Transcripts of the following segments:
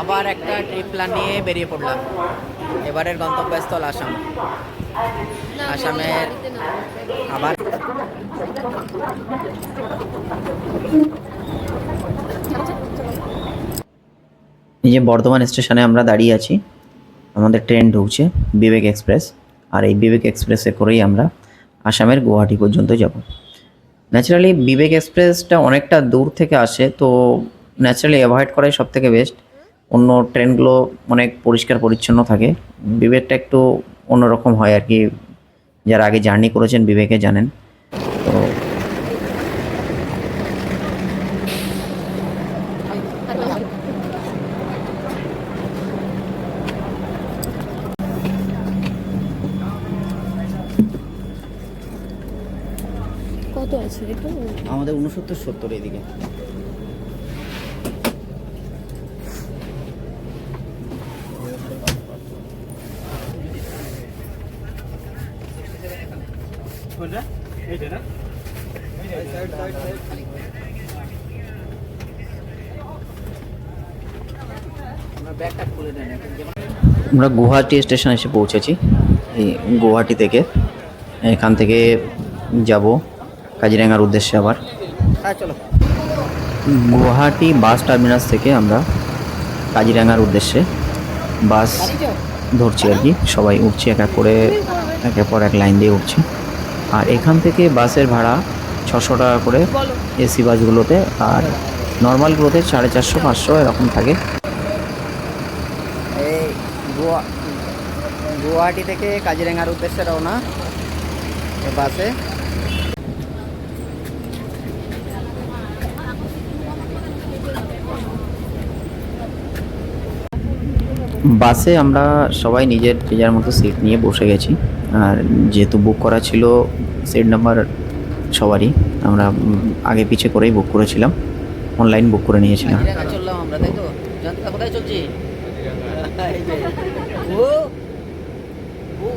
আবার একটা trip plan নিয়ে বেরিয়ে পড়লাম। এবারের গন্তব্যস্থল আসাম। আসামের আবার এই যে বর্ধমান স্টেশনে আমরা দাঁড়িয়ে আছি, আমাদের ট্রেন ঢুকছে বিবেক এক্সপ্রেস। আর এই বিবেক এক্সপ্রেসে করেই আমরা আসামের গুয়াহাটি পর্যন্ত যাব। ন্যাচারালি বিবেক এক্সপ্রেসটা অনেকটা দূর থেকে আসে, তো ন্যাচারালি অ্যাভয়েড করাই সব থেকে বেস্ট। অন্য ট্রেনগুলো অনেক পরিষ্কার পরিচ্ছন্ন থাকে, বিবেকটা একটু অন্যরকম হয় আর কি। যারা আগে জার্নি করেছেন বিবেকে জানেন। তো কত আছে এটা? আমাদের 69-70 এদিকে। আমরা গুয়াহাটি স্টেশন এসে পৌঁছেছি। এই গুয়াহাটি থেকে এখান থেকে যাব কাজিরাঙ্গার উদ্দেশ্যে। আবার চলো, গুয়াহাটি বাস টার্মিনাস থেকে আমরা কাজিরাঙ্গার উদ্দেশ্যে বাস ধরছি আর কি। সবাই উঠছি এক এক করে, একের পর এক লাইন দিয়ে উঠছি। আর এখান থেকে বাসের ভাড়া 600 টাকা করে এসি বাসগুলোতে, আর নর্মালগুলোতে 450-500 এরকম থাকে। এই গুয়াহাটি থেকে কাজিরাঙ্গার উদ্দেশ্যে রওনা বাসে। বাসে আমরা সবাই নিজের যার মতো সিট নিয়ে বসে গেছি। আর যেহেতু বুক করা ছিল সিট নাম্বার সবারই, আমরা আগে পিছে করেই বুক করেছিলাম, অনলাইন বুক করে নিয়েছিলাম। চললাম আমরা, তাই তো? কোথায় চলছি?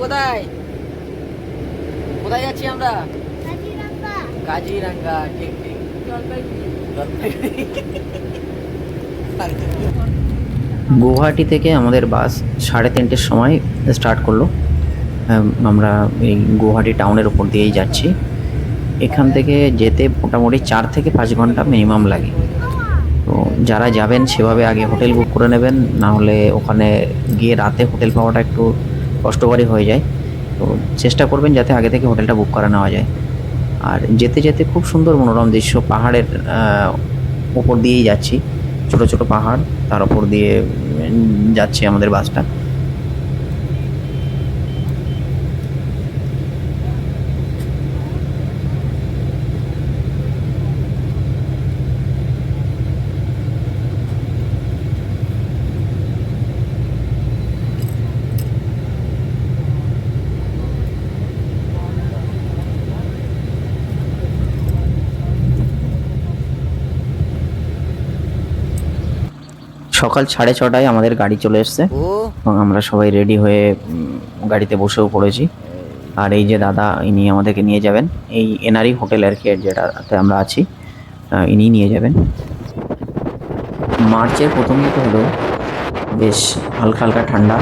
কোথায় কোথায় যাচ্ছি আমরা? কাজিরাঙ্গা। ঠিক ঠিক, গুয়াহাটি থেকে আমাদের বাস 3:30-র সময় স্টার্ট করলো। আমরা এই গুয়াহাটি টাউনের উপর দিয়েই যাচ্ছি। এখান থেকে যেতে মোটামুটি 4 থেকে 5 ঘন্টা মিনিমাম লাগে। তো যারা যাবেন সেভাবে আগে হোটেল বুক করে নেবেন, না হলে ওখানে গিয়ে রাতে হোটেল পাওয়াটা একটু কষ্টকরই হয়ে যায়। তো চেষ্টা করবেন যাতে আগে থেকে হোটেলটা বুক করে নেওয়া যায়। আর যেতে যেতে খুব সুন্দর মনোরম দৃশ্য, পাহাড়ের ওপর দিয়েই যাচ্ছি, ছোট ছোট পাহাড়, তার ওপর দিয়ে যাচ্ছে আমাদের বাসটা। সকাল 6:30টায় আমাদের গাড়ি চলে এসছে এবং আমরা সবাই রেডি হয়ে গাড়িতে বসেও পড়েছি। আর এই যে দাদা, ইনি আমাদেরকে নিয়ে যাবেন এই এনআরই হোটেল আর কি, যেটাতে আমরা আছি, ইনি নিয়ে যাবেন। মার্চের প্রথম দিকে হলেও বেশ হালকা হালকা ঠান্ডা,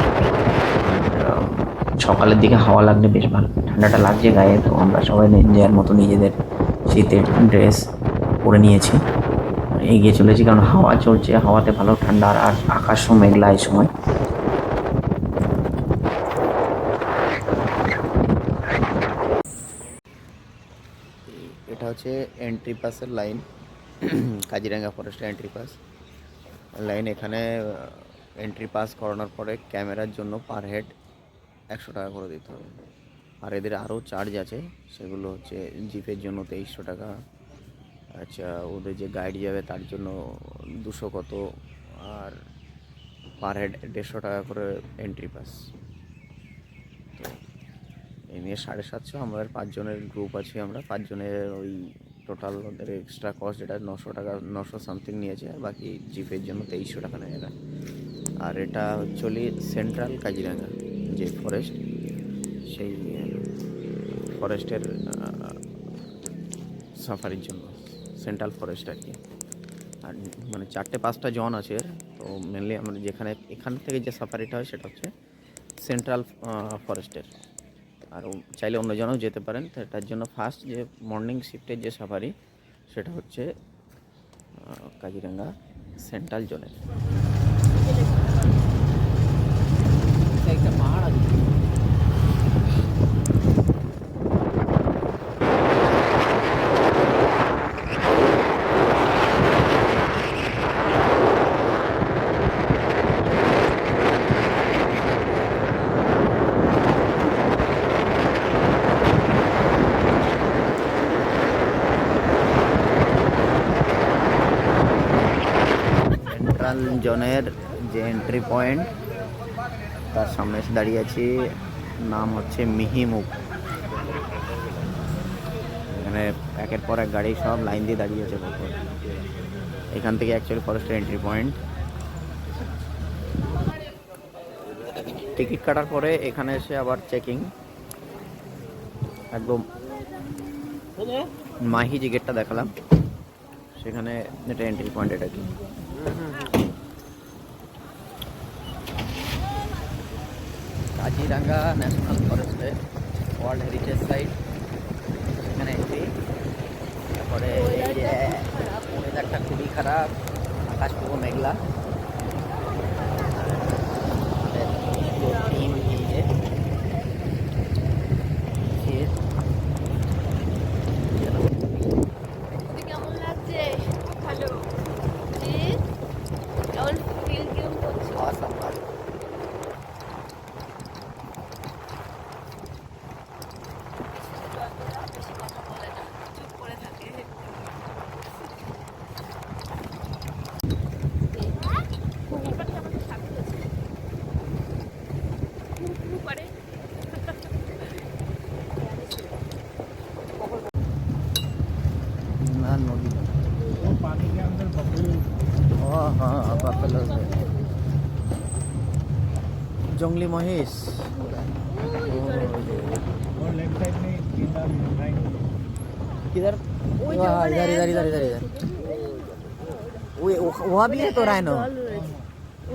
সকালের দিকে হাওয়া লাগলে বেশ ভালো ঠান্ডাটা লাগছে গায়ে। তো আমরা সবাই নিজের মতো নিজেদের শীতের ড্রেস পরে নিয়েছি, এগিয়ে চলেছি, কারণ হাওয়া চলছে, হাওয়াতে ভালো ঠান্ডা। আর আকাশও মেঘলা এই সময়। এটা হচ্ছে এন্ট্রি পাসের লাইন, কাজিরাঙ্গা ফরেস্টের এন্ট্রি পাস লাইন। এখানে এন্ট্রি পাস করানোর পরে ক্যামেরার জন্য পার হেড 100 টাকা করে দিতে হবে। আর এদের আরও চার্জ আছে, সেগুলো হচ্ছে জিপের জন্য 2300 টাকা। আচ্ছা, ওদের যে গাইড যাবে তার জন্য 200 কত, আর পার হেড 150 টাকা করে এন্ট্রি পাস। তো এই নিয়ে 750। আমাদের 5 জনের গ্রুপ আছি, আমরা 5 জনের ওই টোটাল ওদের এক্সট্রা কস্ট যেটা 900 টাকা, 900 সামথিং নিয়েছে। আর বাকি জিপের জন্য 2300 টাকা নেয় এরা। আর এটা অ্যাকচুয়ালি সেন্ট্রাল কাজিরাঙ্গা যে ফরেস্ট, সেই ফরেস্টের সাফারির জন্য, সেন্ট্রাল ফরেস্ট আর কি। আর মানে 4-5টা জন আছে এর। তো মেনলি আমরা যেখানে এখান থেকে যে সাফারিটা হয় সেটা হচ্ছে সেন্ট্রাল ফরেস্টের। আর চাইলে অন্যজনও যেতে পারেন। তো তার জন্য ফার্স্ট যে মর্নিং শিফটের যে সাফারি সেটা হচ্ছে কাজিরাঙ্গা সেন্ট্রাল জোনের। একটা পাহাড় আছে। সেন্ট্রাল জোনের যে এন্ট্রি পয়েন্ট তার সামনে এসে দাঁড়িয়ে আছি। নাম হচ্ছে মিহিমুখ। এখানে একের পর এক গাড়ি সব লাইন দিয়ে দাঁড়িয়ে আছে পরপর। এখান থেকে অ্যাকচুয়ালি ফরেস্টের এন্ট্রি পয়েন্ট। টিকিট কাটার পরে এখানে এসে আবার চেকিং, একদম মাহি যে গেটটা দেখালাম সেখানে এটা এন্ট্রি পয়েন্ট। এটা কি কাজিরাঙ্গা ন্যাশনাল ফরেস্টে ওয়ার্ল্ড হেরিটেজ সাইট, সেখানে এন্ট্রি। তারপরে এই যে ওয়েদারটা খুবই খারাপ, আকাশ পুরো মেঘলা। টিম এই যে কেমন লাগছে? ভালো। কেমন ফিল কেমন করছো? awesome, awesome. বেশি কথা বলে না, চুপ করে থাকে। ना नदी वो पानी के अंदर बफेलो। हाँ बफेलो जंगली महेश। और लेफ्ट साइड में किधर? इधर इधर इधर इधर इधर वहाँ भी है तो राइनो।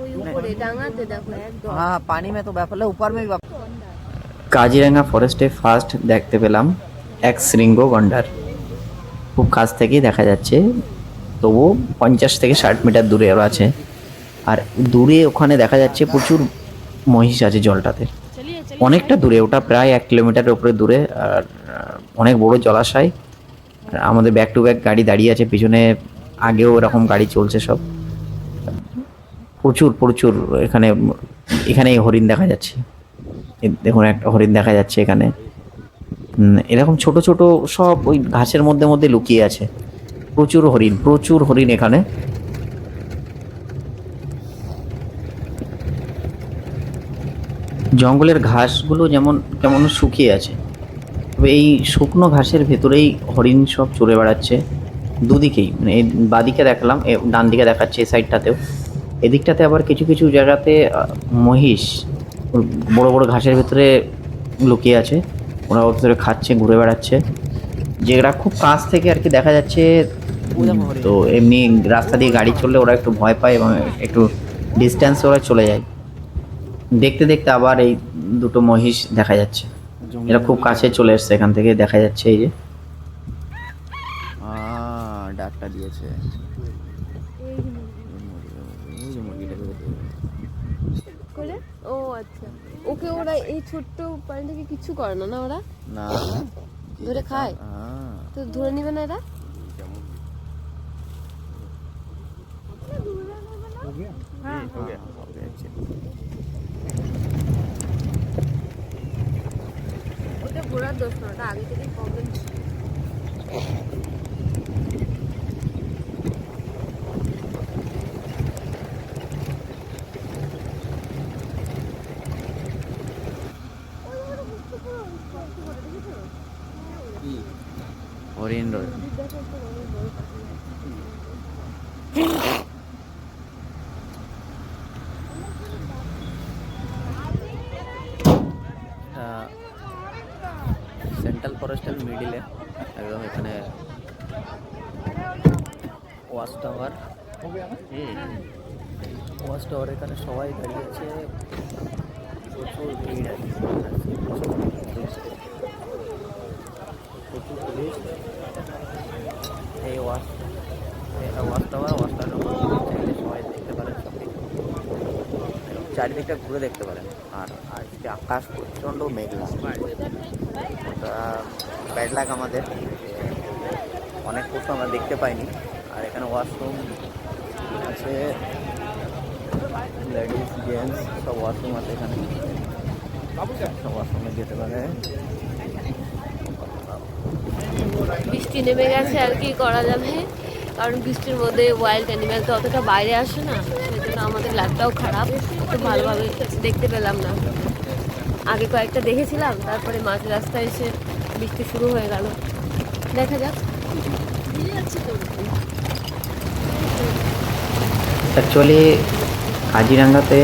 ওই উপরে ডাঙাতে দেখো একদম। हाँ पानी में तो बफेलो, ऊपर में भी। কাজিরাঙ্গা ফরেস্টে ফার্স্ট দেখতে পেলাম এক শৃঙ্গ গন্ডার। খুব কাছ থেকেই দেখা যাচ্ছে, তবুও 50 থেকে 60 মিটার দূরে ওরা আছে। আর দূরে ওখানে দেখা যাচ্ছে প্রচুর মহিষ আছে জলটাতে, অনেকটা দূরে, ওটা প্রায় 1 কিলোমিটারের উপরে দূরে। আর অনেক বড় জলাশয়। আর আমাদের ব্যাক টু ব্যাক গাড়ি দাঁড়িয়ে আছে পিছনে, আগেও এরকম গাড়ি চলছে সব। প্রচুর প্রচুর এখানে এখানে হরিণ দেখা যাচ্ছে। দেখুন একটা হরিণ দেখা যাচ্ছে এখানে। এরকম ছোট ছোট সব ওই ঘাসের মধ্যে মধ্যে লুকিয়ে আছে। প্রচুর হরিণ, প্রচুর হরিণ এখানে। জঙ্গলের ঘাসগুলো যেমন কেমন শুকিয়ে আছে, তবে এই শুকনো ঘাসের ভেতরেই হরিণ সব চড়ে বেড়াচ্ছে দুদিকেই। মানে এই বাদিকে দেখালাম, ডান দিকে দেখাচ্ছে এই সাইডটাতেও। এদিকটাতে আবার কিছু কিছু জায়গাতে মহিষ বড় বড় ঘাসের ভেতরে লুকিয়ে আছে। ওরা ওর ভেতরে খাচ্ছে, ঘুরে বেড়াচ্ছে, যেটা খুব কাছ থেকে আর কি দেখা যাচ্ছে। তো এমনি রাস্তা দিয়ে গাড়ি চললে ওরা একটু ভয় পায় এবং একটু ডিস্ট্যান্সে ওরা চলে যায়। দেখতে দেখতে আবার এই দুটো মহিষ দেখা যাচ্ছে, এরা খুব কাছে চলে এসছে, এখান থেকে দেখা যাচ্ছে। এই যে ডাকটা দিয়েছে, করে ও আচ্ছা, ওকে ওরা এই ছোট্ট প্রাণীটাকে কিছু করে না, না ওরা না ধরে খায়, তো ধরে নিবে না এরা? ওটা ঘোরার দোষ না, ওটা আগে থেকেই প্রবলেম ছিল। হরিণ সেন্ট্রাল ফরেস্টের মিডিলে একদম এখানে ওয়াচ টাওয়ার। ওয়াচ টাওয়ার, এখানে সবাই দাঁড়িয়ে আছে, প্রচুর ভিড় আছে, প্রচুর পুলিশ। এই ওয়াচ, এটা ওয়াচ টাওয়ার। ওয়াচ টাওয়ার চাইলে সবাই দেখতে পারেন সব কিছু, চারিদিকটা ঘুরে দেখতে পারেন। আর আজকে আকাশ প্রচণ্ড মেঘলা, ওটা ব্যাড লাক আমাদের, অনেক কিছু আমরা দেখতে পাইনি। আর এখানে ওয়াশরুম আছে, লেডিস জেন্টস সব ওয়াশরুম আছে এখানে, সব ওয়াশরুমে যেতে পারে। বৃষ্টি নেমে গেছে, আর কি করা যাবে, কারণ বৃষ্টির মধ্যে ওয়াইল্ড অ্যানিম্যাল তো অতটা বাইরে আসে না, সেই জন্য আমাদের লাইটটাও খারাপ, খুব ভালোভাবে দেখতে পেলাম না। আগে কয়েকটা দেখেছিলাম, তারপরে মাঝ রাস্তায় এসে বৃষ্টি শুরু হয়ে গেল। দেখা যাক। অ্যাকচুয়ালি কাজিরাঙ্গাতে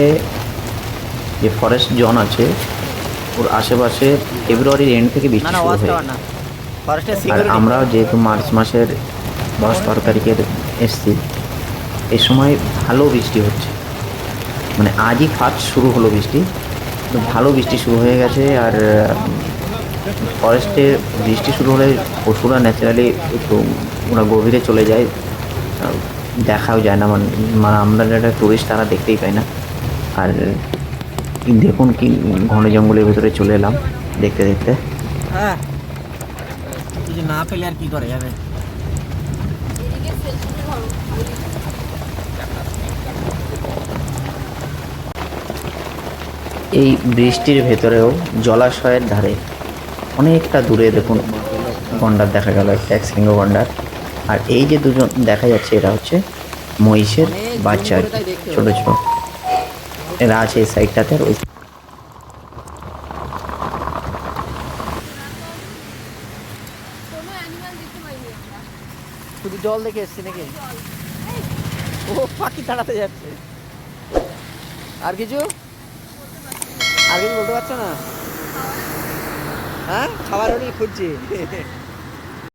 যে ফরেস্ট জোন আছে ওর আশেপাশে ফেব্রুয়ারির এন্ড থেকে বৃষ্টি শুরু হয়। আর আমরা যেহেতু মার্চ মাসের 10-12 তারিখের এসছি, এই সময় ভালো বৃষ্টি হচ্ছে, মানে আজই ফার্স্ট শুরু হলো বৃষ্টি, তো ভালো বৃষ্টি শুরু হয়ে গেছে। আর ফরেস্টে বৃষ্টি শুরু হলে পশুরা ন্যাচারালি একটু ওরা গভীরে চলে যায়, দেখাও যায় না, মানে আমরা যারা টুরিস্ট তারা দেখতেই পাই না। আর দেখুন কি ঘন জঙ্গলের ভিতরে চলে এলাম দেখতে দেখতে। হ্যাঁ, কিছু না পেলে আর কি করে যাবে। এই বৃষ্টির ভেতরেও জলাশয়ের ধারে অনেকটা দূরে দেখুন গন্ডার দেখা গেল, একটা এক শৃঙ্গ গন্ডার। আর এই যে দুজন দেখা যাচ্ছে এরা হচ্ছে মহিষের বাচ্চা, আর কি, ছোট ছোট এরা আছে এই সাইডটাতে। আর ওই শুধু জল দেখে এসছি নাকি? ও পাখি তাড়াতে যাচ্ছে। আর কিছু বলতে পারছো না? হ্যাঁ, খাবার খুঁজছি।